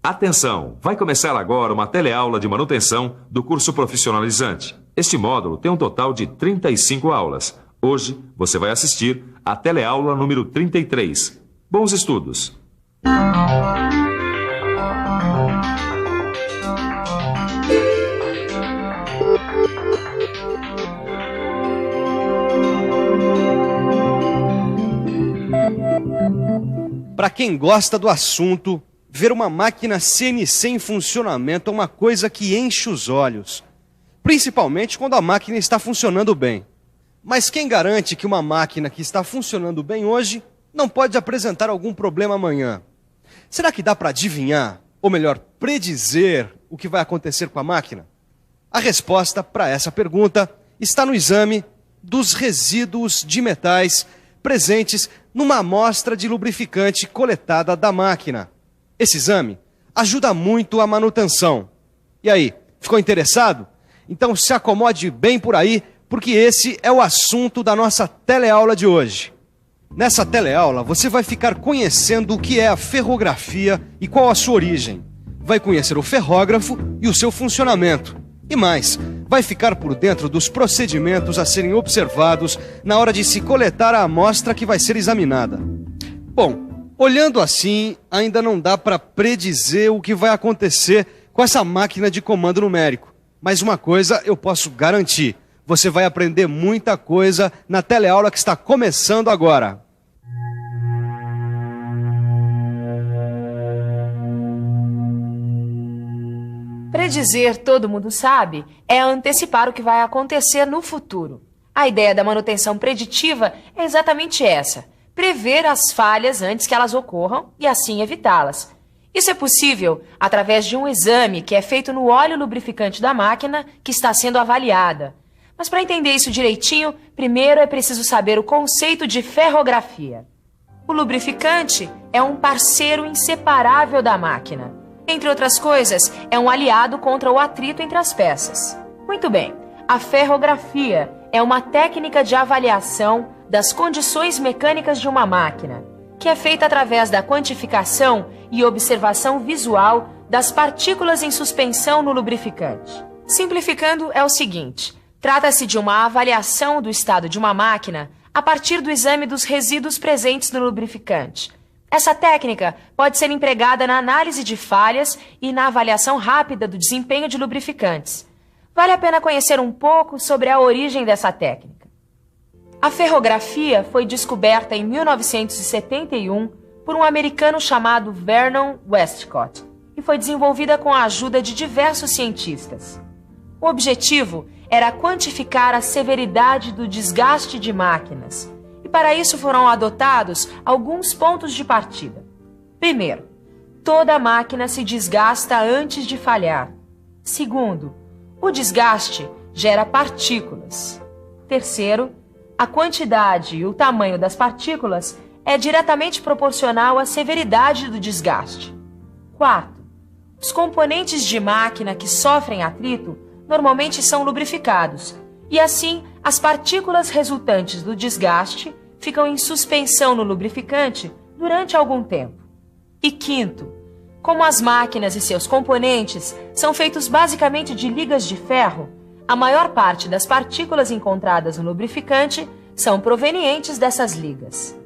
Atenção! Vai começar agora uma teleaula de manutenção do curso profissionalizante. Este módulo tem um total de 35 aulas. Hoje você vai assistir a teleaula número 33. Bons estudos! Para quem gosta do assunto, ver uma máquina CNC em funcionamento é uma coisa que enche os olhos, principalmente quando a máquina está funcionando bem. Mas quem garante que uma máquina que está funcionando bem hoje não pode apresentar algum problema amanhã? Será que dá para adivinhar, ou melhor, predizer o que vai acontecer com a máquina? A resposta para essa pergunta está no exame dos resíduos de metais presentes numa amostra de lubrificante coletada da máquina. Esse exame ajuda muito a manutenção. E aí, ficou interessado? Então se acomode bem por aí, porque esse é o assunto da nossa teleaula de hoje. Nessa teleaula, você vai ficar conhecendo o que é a ferrografia e qual a sua origem. Vai conhecer o ferrógrafo e o seu funcionamento. E mais, vai ficar por dentro dos procedimentos a serem observados na hora de se coletar a amostra que vai ser examinada. Bom, olhando assim, ainda não dá para predizer o que vai acontecer com essa máquina de comando numérico. Mas uma coisa eu posso garantir: você vai aprender muita coisa na teleaula que está começando agora. Predizer, todo mundo sabe, é antecipar o que vai acontecer no futuro. A ideia da manutenção preditiva é exatamente essa: prever as falhas antes que elas ocorram e assim evitá-las. Isso é possível através de um exame que é feito no óleo lubrificante da máquina que está sendo avaliada. Mas para entender isso direitinho, primeiro é preciso saber o conceito de ferrografia. O lubrificante é um parceiro inseparável da máquina. Entre outras coisas, é um aliado contra o atrito entre as peças. Muito bem, a ferrografia é uma técnica de avaliação das condições mecânicas de uma máquina, que é feita através da quantificação e observação visual das partículas em suspensão no lubrificante. Simplificando, é o seguinte: trata-se de uma avaliação do estado de uma máquina a partir do exame dos resíduos presentes no lubrificante. Essa técnica pode ser empregada na análise de falhas e na avaliação rápida do desempenho de lubrificantes. Vale a pena conhecer um pouco sobre a origem dessa técnica. A ferrografia foi descoberta em 1971 por um americano chamado Vernon Westcott e foi desenvolvida com a ajuda de diversos cientistas. O objetivo era quantificar a severidade do desgaste de máquinas. E para isso foram adotados alguns pontos de partida. Primeiro, toda máquina se desgasta antes de falhar. Segundo, o desgaste gera partículas. Terceiro, a quantidade e o tamanho das partículas é diretamente proporcional à severidade do desgaste. Quarto, os componentes de máquina que sofrem atrito normalmente são lubrificados, e assim as partículas resultantes do desgaste ficam em suspensão no lubrificante durante algum tempo. E quinto, como as máquinas e seus componentes são feitos basicamente de ligas de ferro, a maior parte das partículas encontradas no lubrificante são provenientes dessas ligas.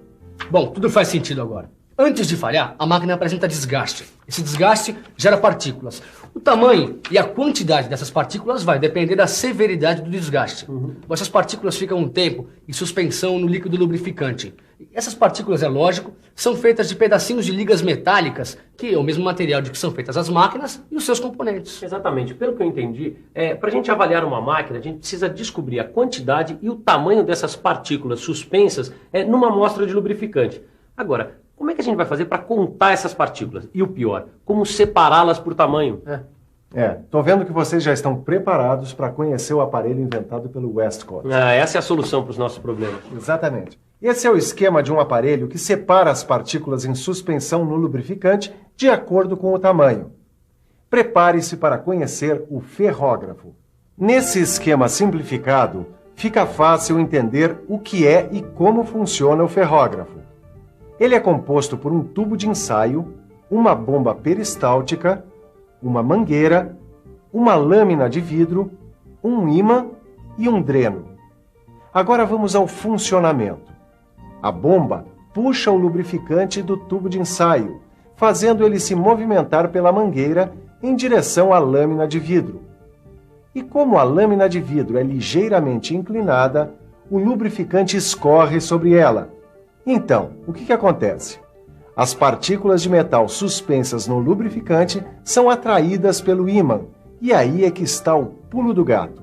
Bom, tudo faz sentido agora. Antes de falhar, a máquina apresenta desgaste. Esse desgaste gera partículas. O tamanho e a quantidade dessas partículas vai depender da severidade do desgaste. Essas partículas ficam um tempo em suspensão no líquido lubrificante. Essas partículas, é lógico, são feitas de pedacinhos de ligas metálicas, que é o mesmo material de que são feitas as máquinas e os seus componentes. Exatamente. Pelo que eu entendi, para a gente avaliar uma máquina, a gente precisa descobrir a quantidade e o tamanho dessas partículas suspensas numa amostra de lubrificante. Agora, como é que a gente vai fazer para contar essas partículas? E o pior, como separá-las por tamanho? Tô vendo que vocês já estão preparados para conhecer o aparelho inventado pelo Westcott. Essa é a solução para os nossos problemas. Exatamente. Esse é o esquema de um aparelho que separa as partículas em suspensão no lubrificante de acordo com o tamanho. Prepare-se para conhecer o ferrógrafo. Nesse esquema simplificado, fica fácil entender o que é e como funciona o ferrógrafo. Ele é composto por um tubo de ensaio, uma bomba peristáltica, uma mangueira, uma lâmina de vidro, um ímã e um dreno. Agora vamos ao funcionamento. A bomba puxa o lubrificante do tubo de ensaio, fazendo ele se movimentar pela mangueira em direção à lâmina de vidro. E como a lâmina de vidro é ligeiramente inclinada, o lubrificante escorre sobre ela. Então, o que acontece? As partículas de metal suspensas no lubrificante são atraídas pelo ímã, e aí é que está o pulo do gato.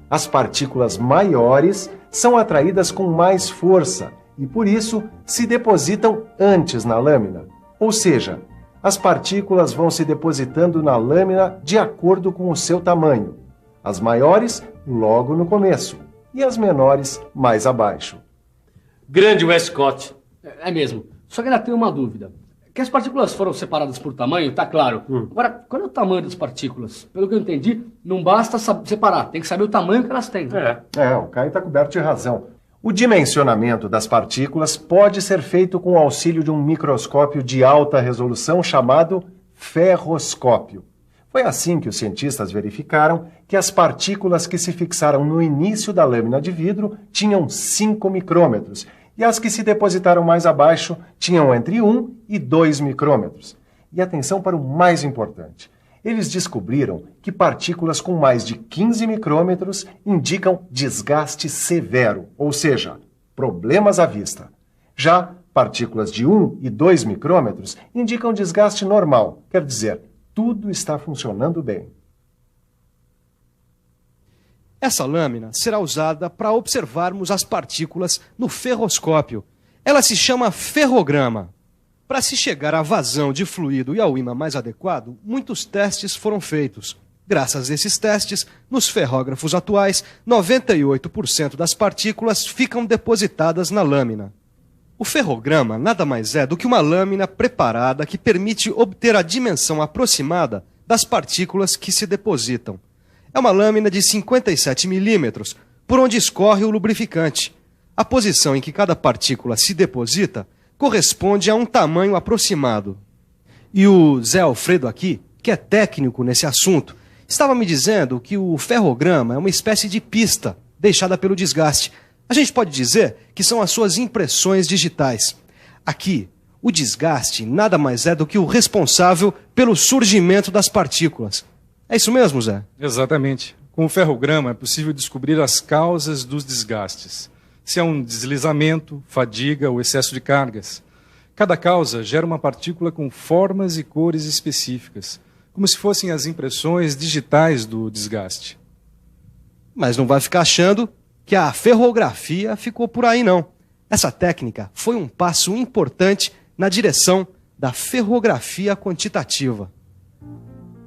As partículas maiores são atraídas com mais força e, por isso, se depositam antes na lâmina. Ou seja, as partículas vão se depositando na lâmina de acordo com o seu tamanho. As maiores, logo no começo, e as menores, mais abaixo. Grande Westcott. É mesmo. Só que ainda tenho uma dúvida. Que as partículas foram separadas por tamanho, tá claro. Agora, qual é o tamanho das partículas? Pelo que eu entendi, não basta separar, tem que saber o tamanho que elas têm. Né? O Caio está coberto de razão. O dimensionamento das partículas pode ser feito com o auxílio de um microscópio de alta resolução chamado ferroscópio. Foi assim que os cientistas verificaram que as partículas que se fixaram no início da lâmina de vidro tinham 5 micrômetros e as que se depositaram mais abaixo tinham entre 1 e 2 micrômetros. E atenção para o mais importante. Eles descobriram que partículas com mais de 15 micrômetros indicam desgaste severo, ou seja, problemas à vista. Já partículas de 1 e 2 micrômetros indicam desgaste normal, quer dizer, tudo está funcionando bem. Essa lâmina será usada para observarmos as partículas no ferroscópio. Ela se chama ferrograma. Para se chegar à vazão de fluido e ao ímã mais adequado, muitos testes foram feitos. Graças a esses testes, nos ferrógrafos atuais, 98% das partículas ficam depositadas na lâmina. O ferrograma nada mais é do que uma lâmina preparada que permite obter a dimensão aproximada das partículas que se depositam. É uma lâmina de 57 milímetros, por onde escorre o lubrificante. A posição em que cada partícula se deposita corresponde a um tamanho aproximado. E o Zé Alfredo aqui, que é técnico nesse assunto, estava me dizendo que o ferrograma é uma espécie de pista deixada pelo desgaste. A gente pode dizer que são as suas impressões digitais. Aqui, o desgaste nada mais é do que o responsável pelo surgimento das partículas. É isso mesmo, Zé? Exatamente. Com o ferrograma é possível descobrir as causas dos desgastes. Se é um deslizamento, fadiga ou excesso de cargas. Cada causa gera uma partícula com formas e cores específicas, como se fossem as impressões digitais do desgaste. Mas não vai ficar achando que a ferrografia ficou por aí, não. Essa técnica foi um passo importante na direção da ferrografia quantitativa.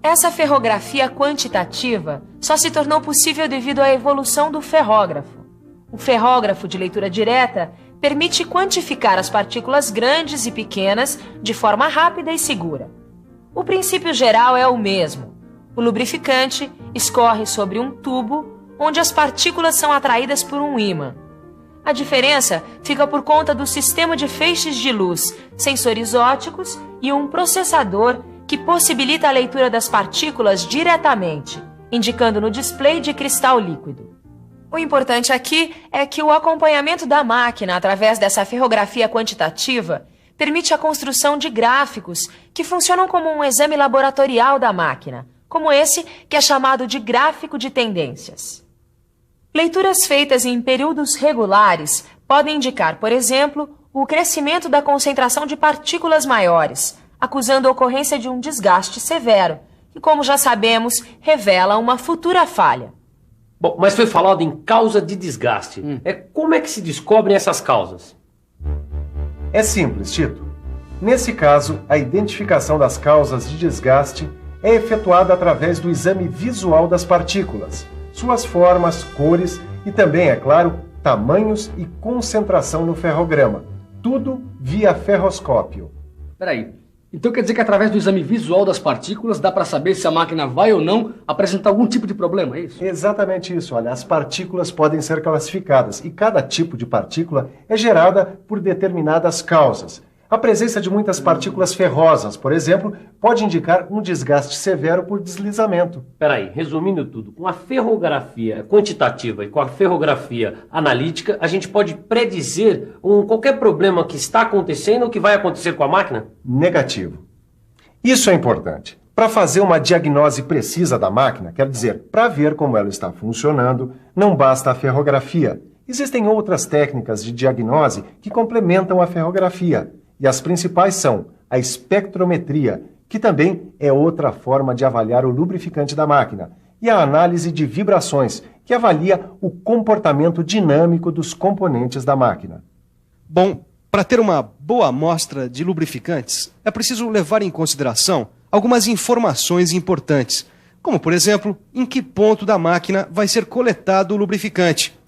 Essa ferrografia quantitativa só se tornou possível devido à evolução do ferrógrafo. O ferrógrafo de leitura direta permite quantificar as partículas grandes e pequenas de forma rápida e segura. O princípio geral é o mesmo. O lubrificante escorre sobre um tubo onde as partículas são atraídas por um ímã. A diferença fica por conta do sistema de feixes de luz, sensores ópticos e um processador que possibilita a leitura das partículas diretamente, indicando no display de cristal líquido. O importante aqui é que o acompanhamento da máquina através dessa ferrografia quantitativa permite a construção de gráficos que funcionam como um exame laboratorial da máquina, como esse que é chamado de gráfico de tendências. Leituras feitas em períodos regulares podem indicar, por exemplo, o crescimento da concentração de partículas maiores, acusando a ocorrência de um desgaste severo, que, como já sabemos, revela uma futura falha. Bom, mas foi falado em causa de desgaste. Como é que se descobrem essas causas? É simples, Tito. Nesse caso, a identificação das causas de desgaste é efetuada através do exame visual das partículas, suas formas, cores e também, é claro, tamanhos e concentração no ferrograma. Tudo via ferroscópio. Peraí. Então quer dizer que através do exame visual das partículas dá para saber se a máquina vai ou não apresentar algum tipo de problema, é isso? Exatamente isso. Olha, as partículas podem ser classificadas e cada tipo de partícula é gerada por determinadas causas. A presença de muitas partículas ferrosas, por exemplo, pode indicar um desgaste severo por deslizamento. Peraí, resumindo tudo, com a ferrografia quantitativa e com a ferrografia analítica, a gente pode predizer qualquer problema que está acontecendo ou que vai acontecer com a máquina? Negativo. Isso é importante. Para fazer uma diagnose precisa da máquina, quer dizer, para ver como ela está funcionando, não basta a ferrografia. Existem outras técnicas de diagnose que complementam a ferrografia. E as principais são a espectrometria, que também é outra forma de avaliar o lubrificante da máquina, e a análise de vibrações, que avalia o comportamento dinâmico dos componentes da máquina. Bom, para ter uma boa amostra de lubrificantes, é preciso levar em consideração algumas informações importantes, como, por exemplo, em que ponto da máquina vai ser coletado o lubrificante.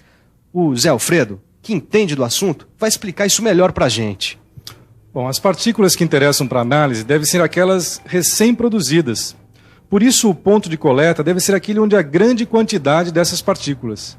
O Zé Alfredo, que entende do assunto, vai explicar isso melhor para a gente. Bom, as partículas que interessam para análise devem ser aquelas recém-produzidas. Por isso, o ponto de coleta deve ser aquele onde há grande quantidade dessas partículas.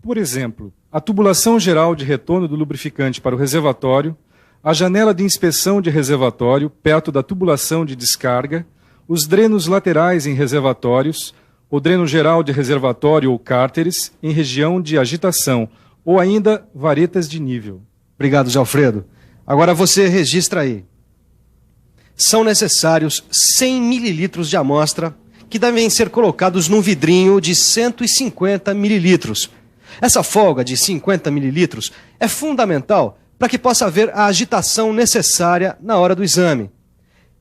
Por exemplo, a tubulação geral de retorno do lubrificante para o reservatório, a janela de inspeção de reservatório perto da tubulação de descarga, os drenos laterais em reservatórios, o dreno geral de reservatório ou cárteres em região de agitação, ou ainda varetas de nível. Obrigado, Zé Alfredo. Agora você registra aí. São necessários 100 mililitros de amostra que devem ser colocados num vidrinho de 150 mililitros. Essa folga de 50 mililitros é fundamental para que possa haver a agitação necessária na hora do exame.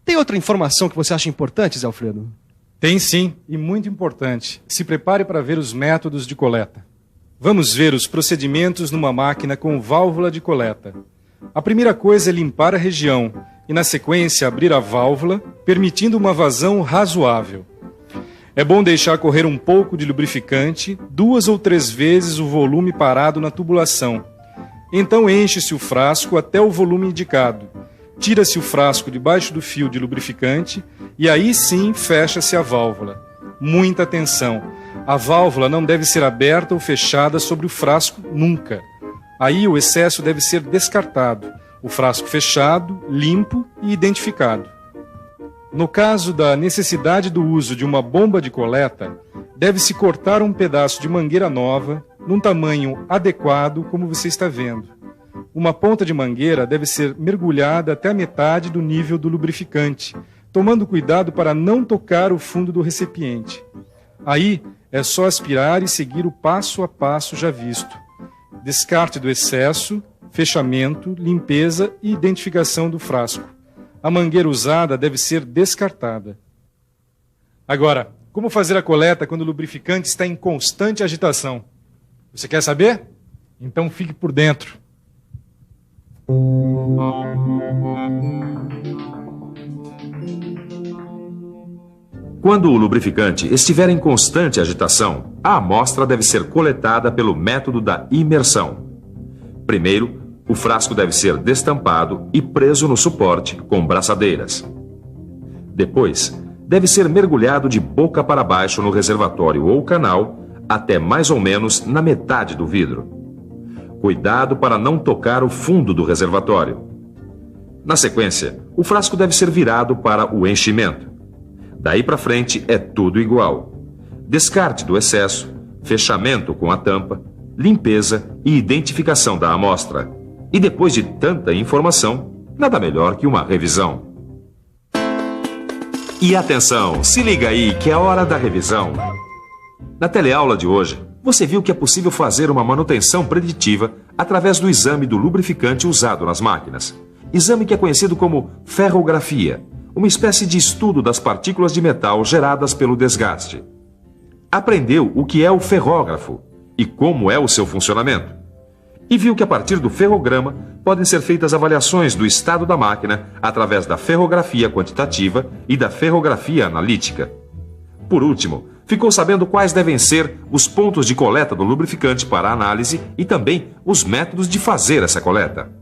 Tem outra informação que você acha importante, Zé Alfredo? Tem sim, e muito importante. Se prepare para ver os métodos de coleta. Vamos ver os procedimentos numa máquina com válvula de coleta. A primeira coisa é limpar a região e, na sequência, abrir a válvula, permitindo uma vazão razoável. É bom deixar correr um pouco de lubrificante, 2 ou 3 vezes o volume parado na tubulação. Então enche-se o frasco até o volume indicado. Tira-se o frasco debaixo do fio de lubrificante e aí sim fecha-se a válvula. Muita atenção! A válvula não deve ser aberta ou fechada sobre o frasco nunca. Aí o excesso deve ser descartado, o frasco fechado, limpo e identificado. No caso da necessidade do uso de uma bomba de coleta, deve-se cortar um pedaço de mangueira nova, num tamanho adequado, como você está vendo. Uma ponta de mangueira deve ser mergulhada até a metade do nível do lubrificante, tomando cuidado para não tocar o fundo do recipiente. Aí é só aspirar e seguir o passo a passo já visto. Descarte do excesso, fechamento, limpeza e identificação do frasco. A mangueira usada deve ser descartada. Agora, como fazer a coleta quando o lubrificante está em constante agitação? Você quer saber? Então fique por dentro. Quando o lubrificante estiver em constante agitação, a amostra deve ser coletada pelo método da imersão. Primeiro, o frasco deve ser destampado e preso no suporte com braçadeiras. Depois, deve ser mergulhado de boca para baixo no reservatório ou canal até mais ou menos na metade do vidro. Cuidado para não tocar o fundo do reservatório. Na sequência, o frasco deve ser virado para o enchimento. Daí para frente é tudo igual. Descarte do excesso, fechamento com a tampa, limpeza e identificação da amostra. E depois de tanta informação, nada melhor que uma revisão. E atenção, se liga aí que é a hora da revisão. Na teleaula de hoje, você viu que é possível fazer uma manutenção preditiva através do exame do lubrificante usado nas máquinas. Exame que é conhecido como ferrografia, uma espécie de estudo das partículas de metal geradas pelo desgaste. Aprendeu o que é o ferrógrafo e como é o seu funcionamento. E viu que a partir do ferrograma podem ser feitas avaliações do estado da máquina através da ferrografia quantitativa e da ferrografia analítica. Por último, ficou sabendo quais devem ser os pontos de coleta do lubrificante para análise e também os métodos de fazer essa coleta.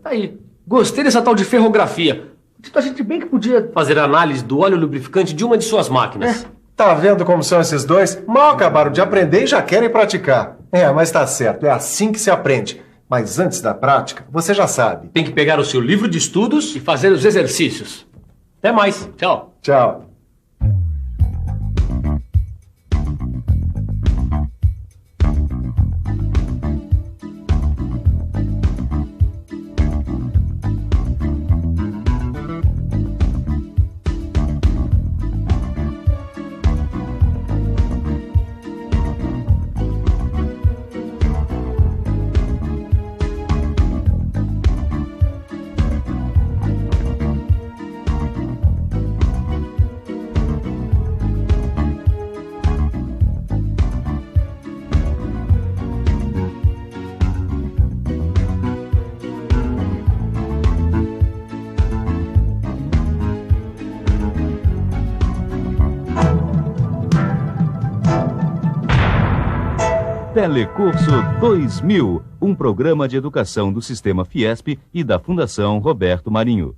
Tá aí. Gostei dessa tal de ferrografia. A gente bem que podia fazer a análise do óleo lubrificante de uma de suas máquinas. Tá vendo como são esses dois? Mal acabaram de aprender e já querem praticar. Mas tá certo, é assim que se aprende. Mas antes da prática, você já sabe. Tem que pegar o seu livro de estudos E fazer os exercícios. Até mais. Tchau. Tchau. Telecurso 2000, um programa de educação do Sistema Fiesp e da Fundação Roberto Marinho.